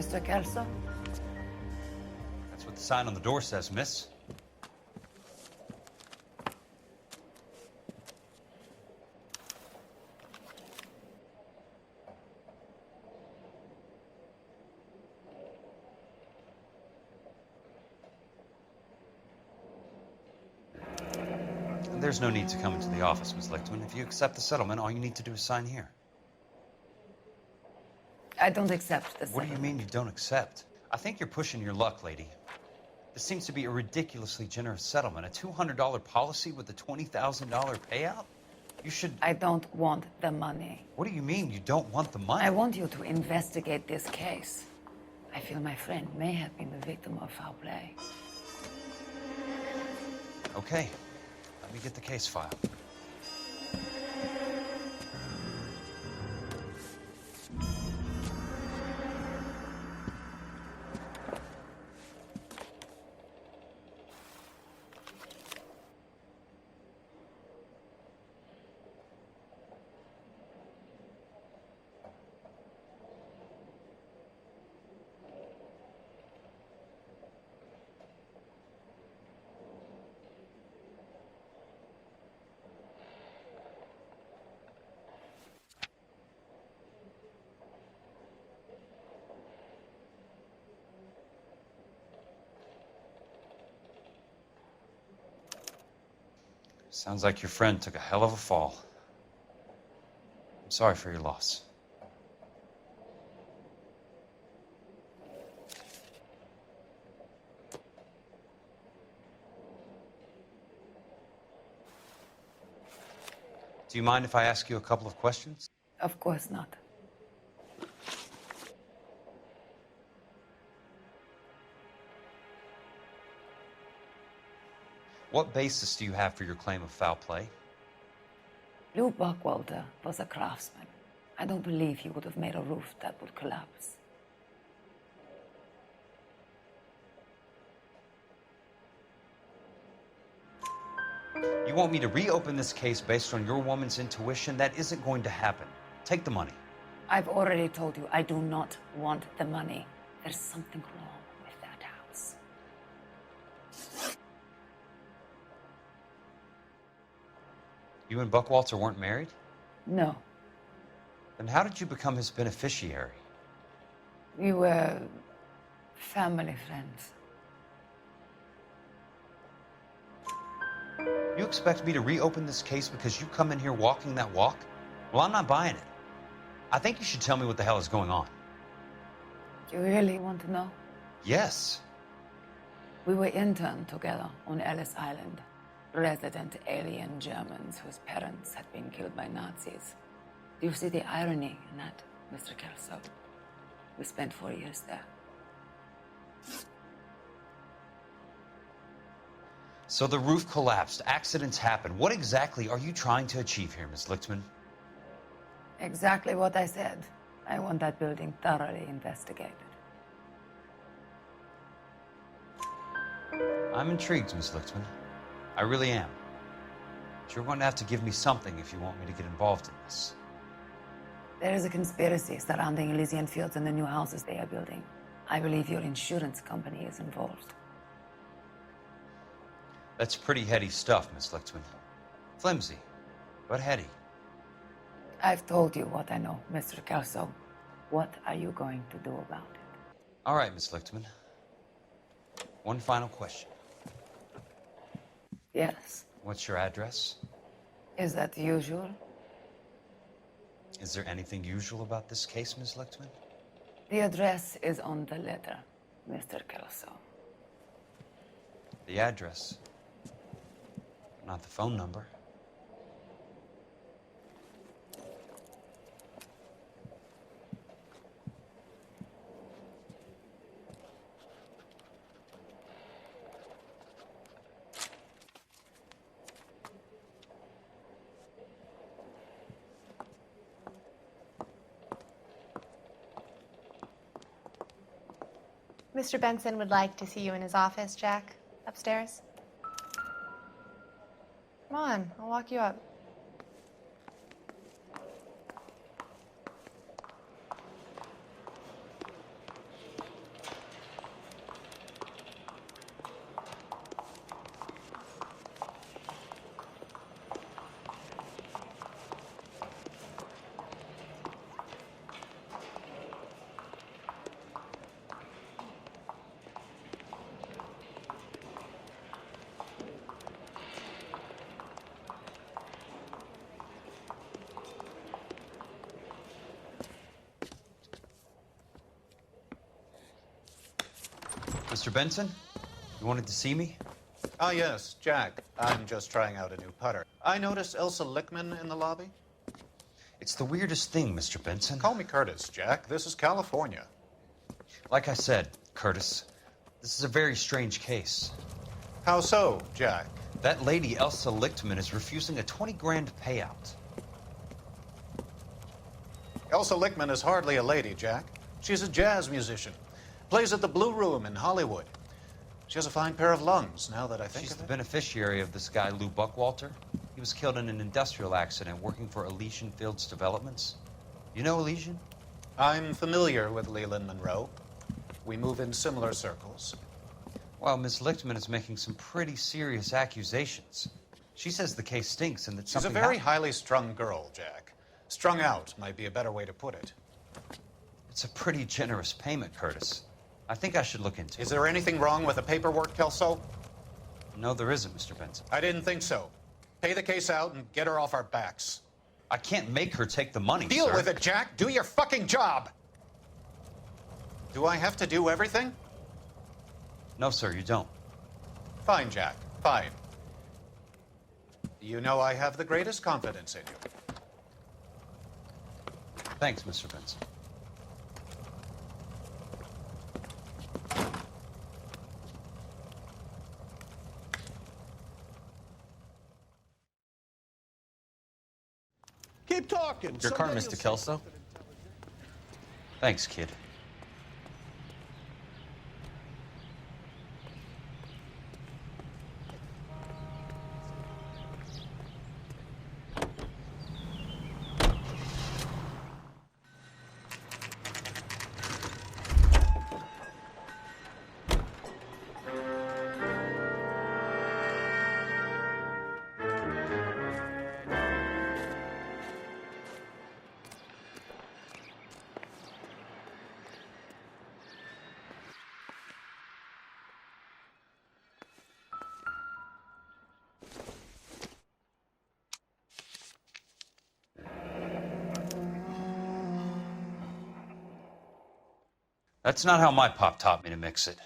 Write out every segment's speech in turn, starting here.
Mr. Kelso? That's what the sign on the door says, miss. There's no need to come into the office, Miss Lichtman. If you accept the settlement, all you need to do is sign here. I don't accept this. What do you mean you don't accept? I think you're pushing your luck, lady. This seems to be a ridiculously generous settlement. A $200 policy with a $20,000 payout? You should... I don't want the money. What do you mean you don't want the money? I want you to investigate this case. I feel my friend may have been the victim of foul play. Okay. Let me get the case file. Sounds like your friend took a hell of a fall. I'm sorry for your loss. Do you mind if I ask you a couple of questions? Of course not. What basis do you have for your claim of foul play? Lou Buckwalter was a craftsman. I don't believe he would have made a roof that would collapse. You want me to reopen this case based on your woman's intuition? That isn't going to happen. Take the money. I've already told you I do not want the money. There's something wrong with that house. You and Buckwalter weren't married? No. Then how did you become his beneficiary? We were family friends. You expect me to reopen this case because you come in here walking that walk? Well, I'm not buying it. I think you should tell me what the hell is going on. You really want to know? Yes. We were interned together on Ellis Island. Resident alien Germans whose parents had been killed by Nazis. Do you see the irony in that, Mr. Kelso? We spent 4 years there. So the roof collapsed, accidents happen. What exactly are you trying to achieve here, Ms. Lichtman? Exactly what I said. I want that building thoroughly investigated. I'm intrigued, Ms. Lichtman. I really am. But you're going to have to give me something if you want me to get involved in this. There is a conspiracy surrounding Elysian Fields and the new houses they are building. I believe your insurance company is involved. That's pretty heady stuff, Miss Lichtman. Flimsy, but heady. I've told you what I know, Mr. Kelso. What are you going to do about it? All right, Miss Lichtman. One final question. Yes. What's your address? Is that usual? Is there anything usual about this case, Miss Lichtman? The address is on the letter, Mr. Kelso. The address, not the phone number. Mr. Benson would like to see you in his office, Jack. Upstairs. Come on, I'll walk you up. Mr. Benson? You wanted to see me? Ah, yes, Jack. I'm just trying out a new putter. I noticed Elsa Lickman in the lobby. It's the weirdest thing, Mr. Benson. Call me Curtis, Jack. This is California. Like I said, Curtis, this is a very strange case. How so, Jack? That lady, Elsa Lichtman, is refusing a 20 grand payout. Elsa Lickman is hardly a lady, Jack. She's a jazz musician. Plays at the Blue Room in Hollywood. She has a fine pair of lungs, now that I think She's of the it. beneficiary of this guy, Lou Buckwalter. He was killed in an industrial accident working for Elysian Fields Developments. You know Elysian? I'm familiar with Leland Monroe. We move in similar circles. Well, Miss Lichtman is making some pretty serious accusations. She says the case stinks and that She's a something very highly strung girl, Jack. Strung out might be a better way to put it. It's a pretty generous payment, Curtis. I think I should look into it. Is there anything wrong with the paperwork, Kelso? No, there isn't, Mr. Benson. I didn't think so. Pay the case out and get her off our backs. I can't make her take the money, Deal sir. with it, Jack. Do your fucking job. Do I have to do everything? No, sir, you don't. Fine, Jack. Fine. You know I have the greatest confidence in you. Thanks, Mr. Benson. Keep talking. Your car, Someday Mr. you'll Kelso. Thanks, kid. That's not how my pop taught me to mix it.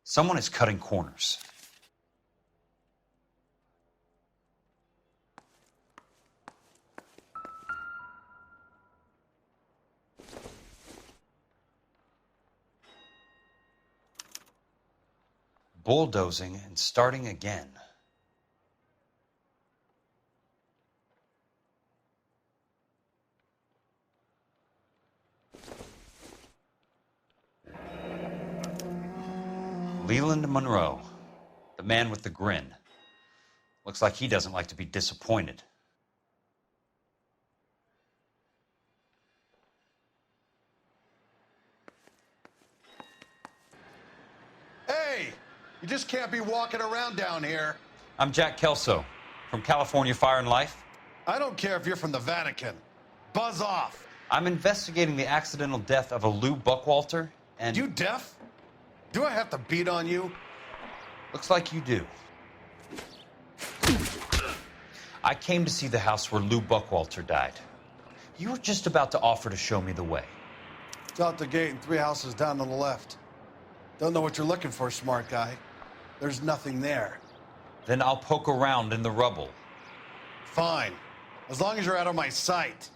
Someone is cutting corners. Bulldozing and starting again. Leland Monroe, the man with the grin. Looks like he doesn't like to be disappointed. Hey, you just can't be walking around down here. I'm Jack Kelso from California Fire and Life. I don't care if you're from the Vatican. Buzz off. I'm investigating the accidental death of a Lou Buckwalter, and You deaf? Do I have to beat on you? looks like you do. I came to see the house where Lou Buckwalter died. You were just about to offer to show me the way. It's out the gate and 3 houses down on the left. Don't know what you're looking for, smart guy. There's nothing there. Then I'll poke around in the rubble. Fine. As long as you're out of my sight.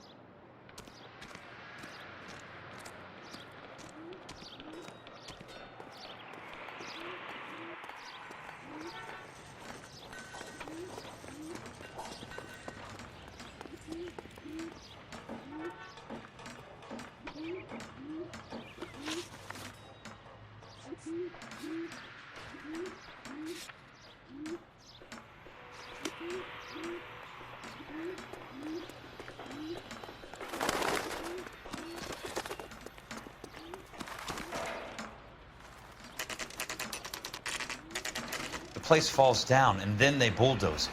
The place falls down, and then they bulldoze it.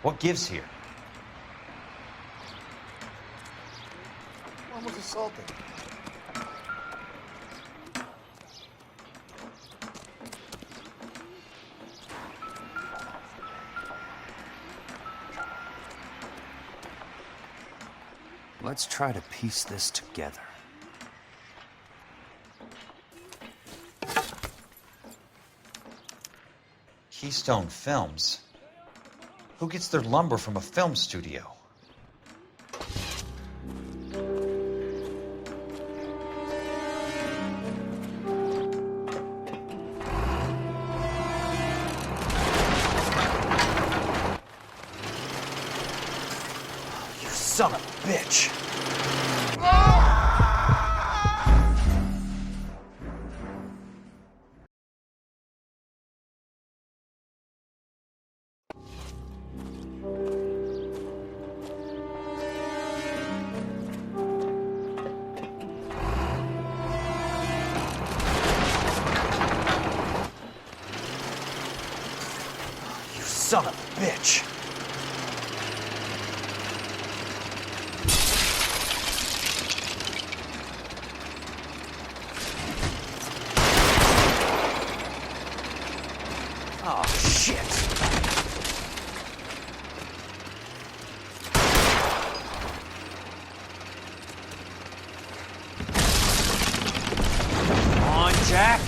What gives here? One was assaulted. Let's try to piece this together. Keystone Films? Who gets their lumber from a film studio? You son of a bitch! Son of a bitch. Oh, shit. Come on, Jack.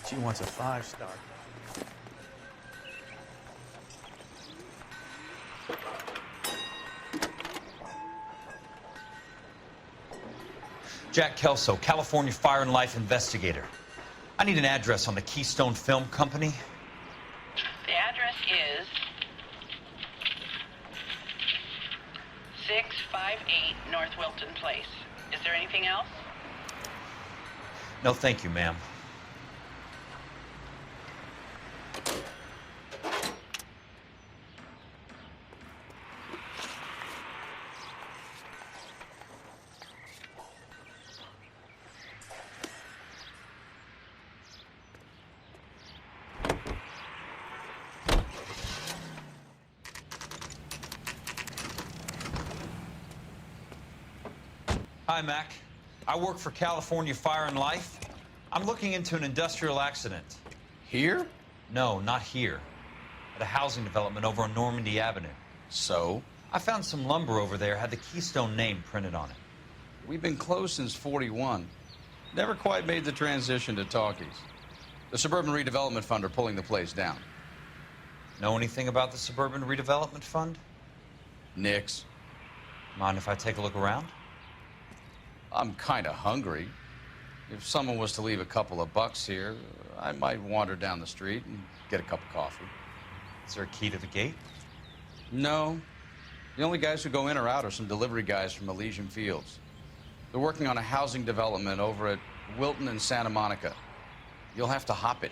She wants a 5-star. Jack Kelso, California Fire and Life investigator. I need an address on the Keystone Film Company. The address is 658 North Wilton Place. Is there anything else? No, thank you, ma'am. Hi, Mac. I work for California Fire and Life. I'm looking into an industrial accident. Here? No, not here. At a housing development over on Normandy Avenue. So? I found some lumber over there, had the Keystone name printed on it. We've been closed since '41. Never quite made the transition to talkies. The Suburban Redevelopment Fund are pulling the place down. Know anything about the Suburban Redevelopment Fund? Nix. Mind if I take a look around? I'm kind of hungry. If someone was to leave a couple of bucks here, I might wander down the street and get a cup of coffee. Is there a key to the gate? No. The only guys who go in or out are some delivery guys from Elysian Fields. They're working on a housing development over at Wilton and Santa Monica. You'll have to hop it.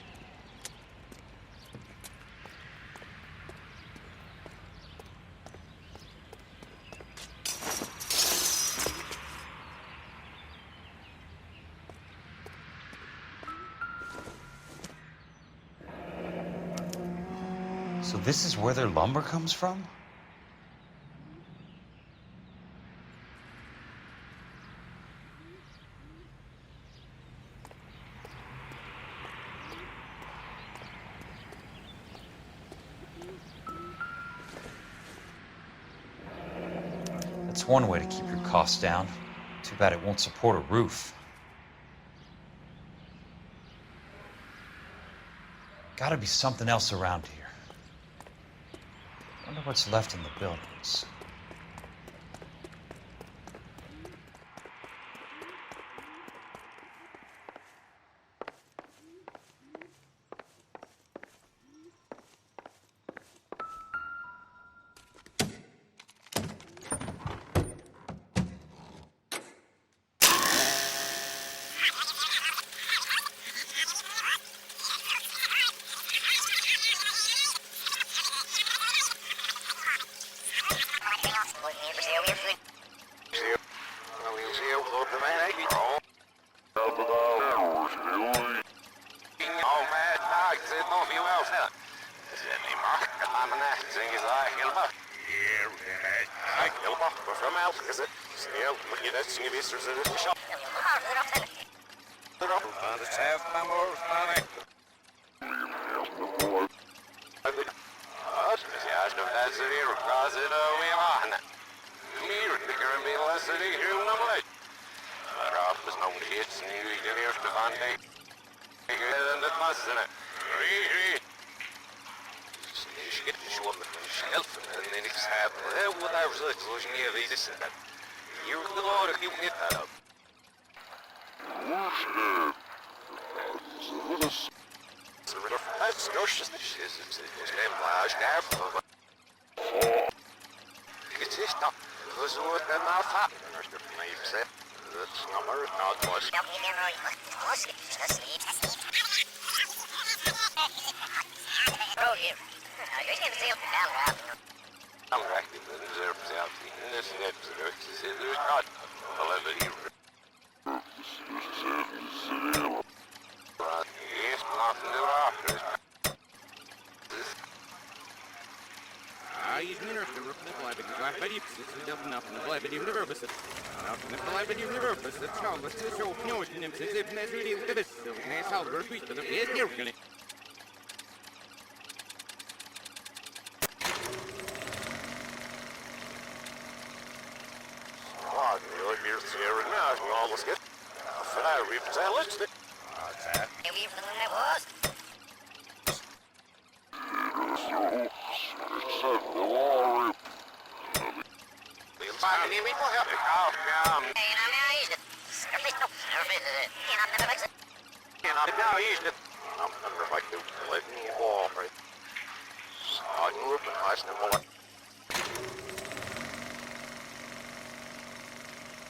So this is where their lumber comes from? That's one way to keep your costs down. Too bad it won't support a roof. Gotta be something else around here. Wonder what's left in the buildings.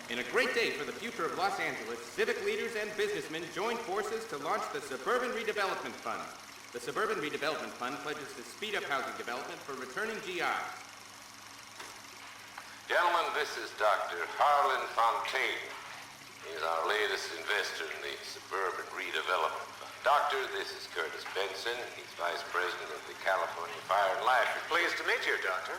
In a great day for the future of Los Angeles, civic leaders and businessmen joined forces to launch the Suburban Redevelopment Fund. The Suburban Redevelopment Fund pledges to speed up housing development for returning GIs. Gentlemen, this is Dr. Harlan Fontaine. He's our latest investor in the Suburban Redevelopment Fund. Doctor, this is Curtis Benson. He's Vice President of the California Fire and Life. Pleased to meet you, Doctor.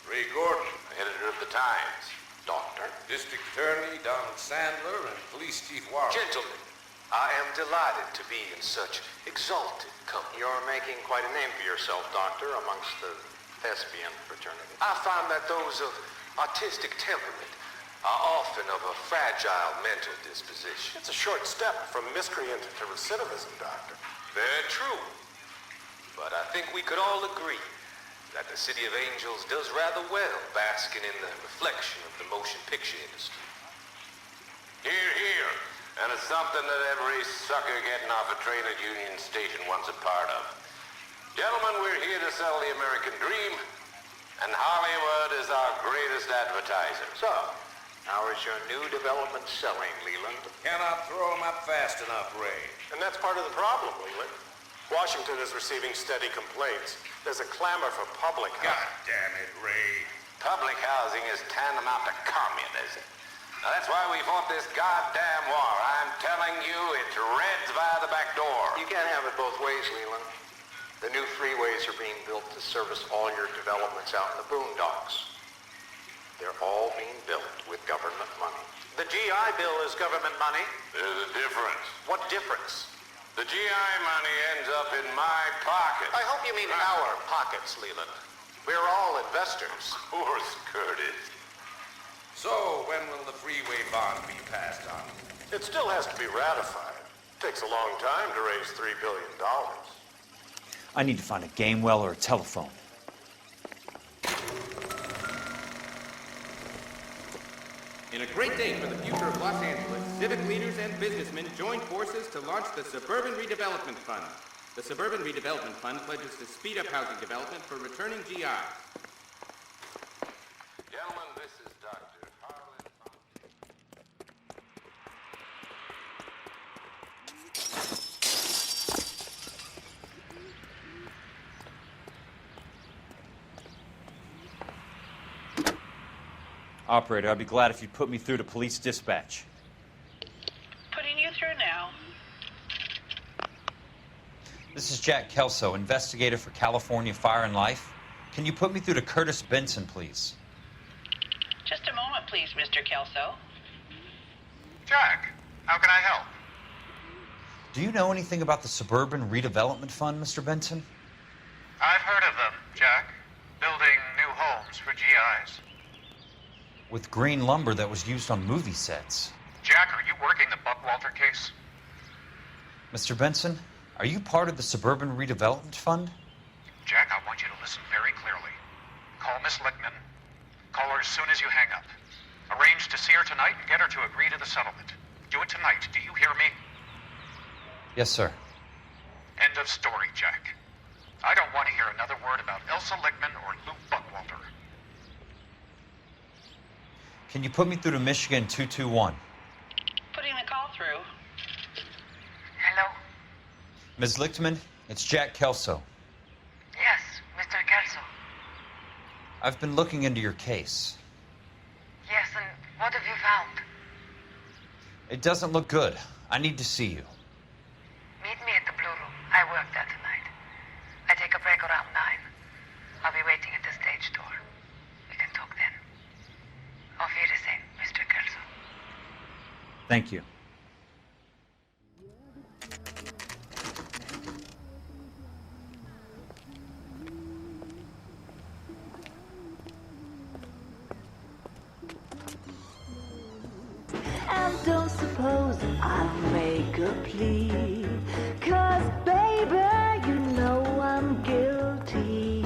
Ray Gordon, editor of the Times. Doctor. District Attorney Donald Sandler and Police Chief Warren. Gentlemen, I am delighted to be in such exalted company. You're making quite a name for yourself, Doctor, amongst the thespian fraternity. I find that those of artistic temperament are often of a fragile mental disposition. It's a short step from miscreant to recidivism, Doctor. Very true. But I think we could all agree that the City of Angels does rather well basking in the reflection of the motion picture industry. Hear, hear. And it's something that every sucker getting off a train at Union Station wants a part of. Gentlemen, we're here to sell the American dream, and Hollywood is our greatest advertiser. So, how is your new development selling, Leland? Cannot throw them up fast enough, Ray. And that's part of the problem, Leland. Washington is receiving steady complaints. There's a clamor for public housing. God damn it, Ray. Public housing is tantamount to communism. Now, that's why we fought this goddamn war. I'm telling you, it's Reds via the back door. You can't have it both ways, Leland. The new freeways are being built to service all your developments out in the boondocks. They're all being built with government money. The GI Bill is government money. There's a difference. What difference? The GI money ends up in my pocket. I hope you mean our pockets, Leland. We're all investors. Of course, Curtis. So, when will the freeway bond be passed on? It still has to be ratified. It takes a long time to raise $3 billion. I need to find a game well or a telephone. In a great day for the future of Los Angeles, civic leaders and businessmen joined forces to launch the Suburban Redevelopment Fund. The Suburban Redevelopment Fund pledges to speed up housing development for returning GIs. Gentlemen, this is Dr. Harlan Fontaine. Operator, I'd be glad if you'd put me through to police dispatch. Putting you through now. This is Jack Kelso, investigator for California Fire and Life. Can you put me through to Curtis Benson, please? Just a moment, please, Mr. Kelso. Jack, how can I help? Do you know anything about the Suburban Redevelopment Fund, Mr. Benson? I've heard of them, Jack. Building new homes for GIs. With green lumber that was used on movie sets. Jack, are you working the Buckwalter case? Mr. Benson, are you part of the Suburban Redevelopment Fund? Jack, I want you to listen very clearly. Call Miss Lickman. Call her as soon as you hang up. Arrange to see her tonight and get her to agree to the settlement. Do it tonight. Do you hear me? Yes, sir. End of story, Jack. I don't want to hear another word about Elsa Lickman or Luke Buckwalter. Can you put me through to Michigan 221? Putting the call through. Hello? Ms. Lichtman, it's Jack Kelso. Yes, Mr. Kelso. I've been looking into your case. Yes, and what have you found? It doesn't look good. I need to see you. Meet me at the Blue Room. I work there tonight. I take a break around 9. I'll be waiting at the stage door. We can talk then. Auf Wiedersehen, Mr. Kelso. Thank you. And don't suppose I'll make a plea, 'cause baby, you know I'm guilty.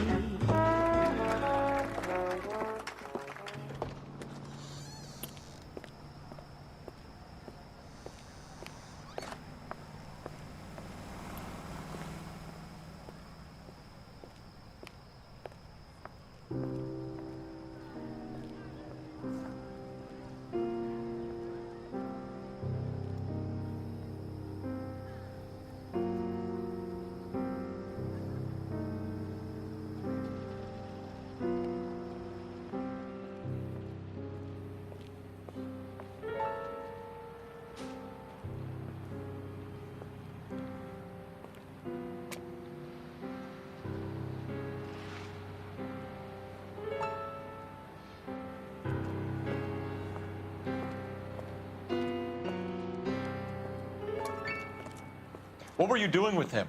What were you doing with him?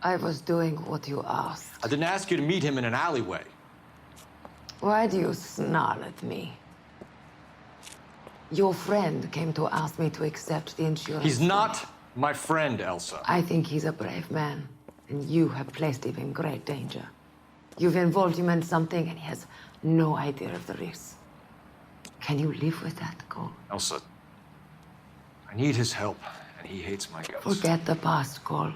I was doing what you asked. I didn't ask you to meet him in an alleyway. Why do you snarl at me? Your friend came to ask me to accept the insurance. He's not my friend, Elsa. I think he's a brave man, and you have placed him in great danger. You've involved him in something, and he has no idea of the risk. Can you live with that, Cole? Elsa, I need his help, and he hates my guts. Forget the past, Cole.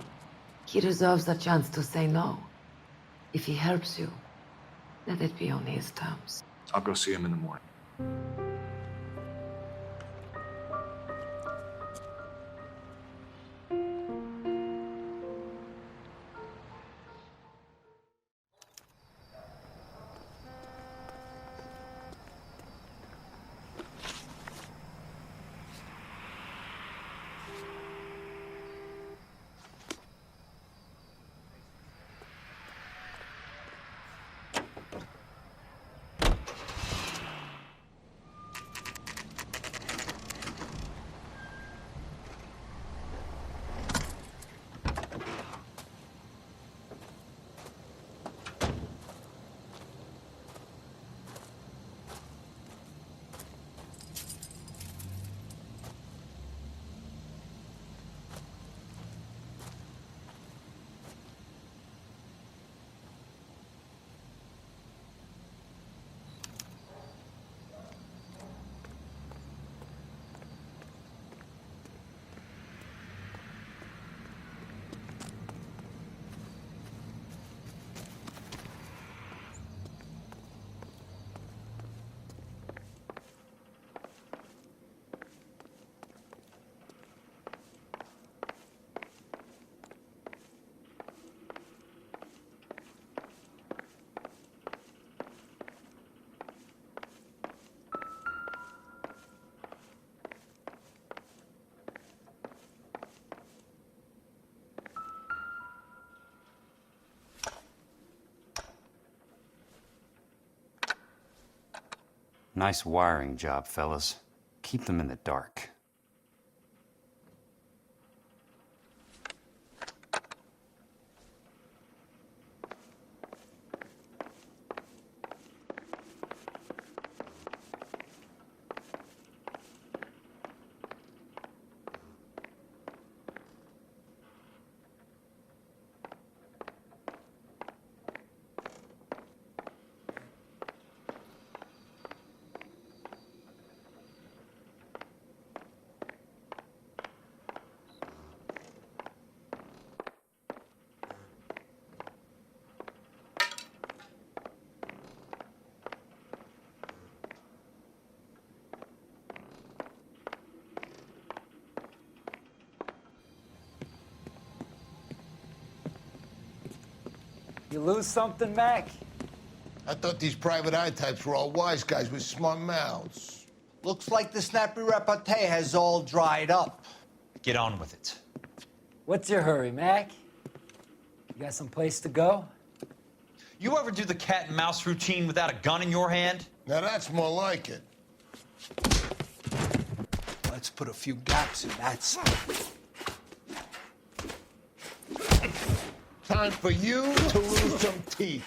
He deserves a chance to say no. If he helps you, let it be on his terms. I'll go see him in the morning. Nice wiring job, fellas. Keep them in the dark. You lose something, Mac? I thought these private eye types were all wise guys with smart mouths. Looks like the snappy repartee has all dried up. Get on with it. What's your hurry, Mac? You got some place to go? You ever do the cat and mouse routine without a gun in your hand? Now that's more like it. Let's put a few gaps in that side. Time for you to lose some teeth.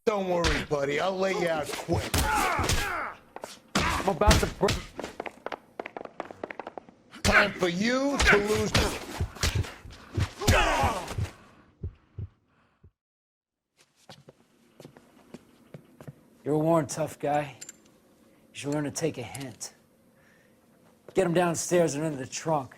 Don't worry, buddy. I'll lay you out quick. I'm about to break. Time for you to lose. You're a worn, tough guy. You should learn to take a hint. Get him downstairs and into the trunk.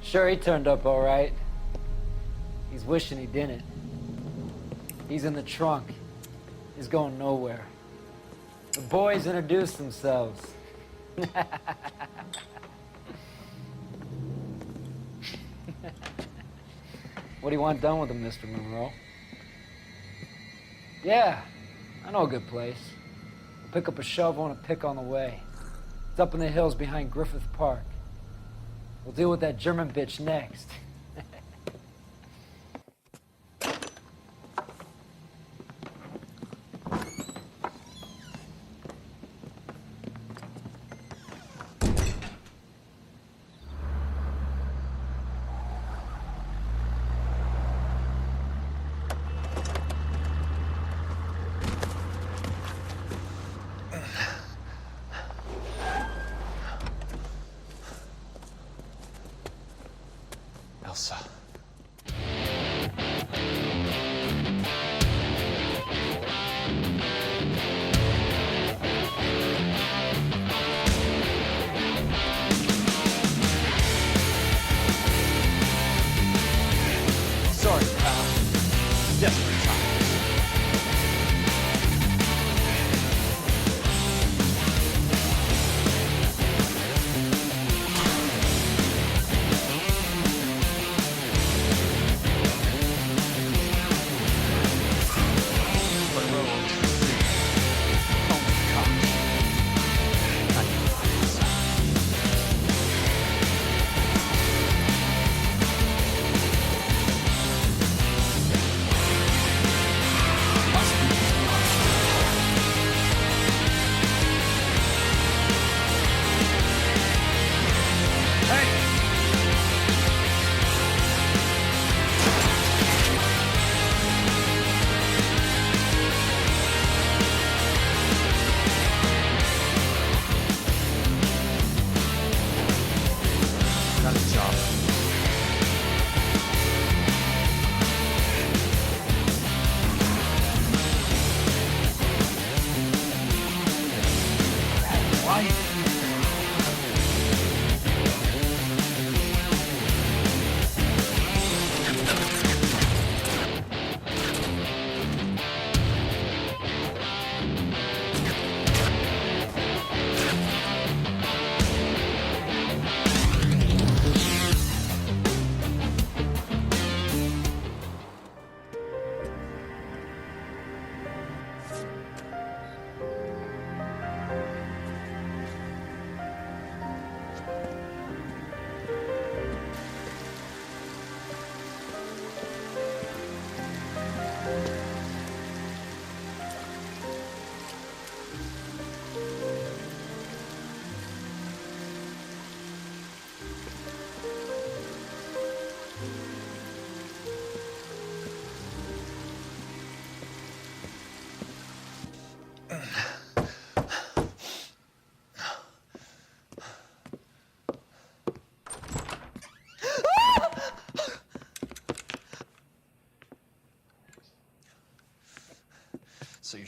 Sure, he turned up all right. He's wishing he didn't. He's in the trunk. He's going nowhere. The boys introduced themselves. What do you want done with him, Mr. Monroe? Yeah, I know a good place. I'll pick up a shovel and a pick on the way. It's up in the hills behind Griffith Park. We'll deal with that German bitch next.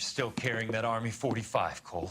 still carrying that Army 45, Cole.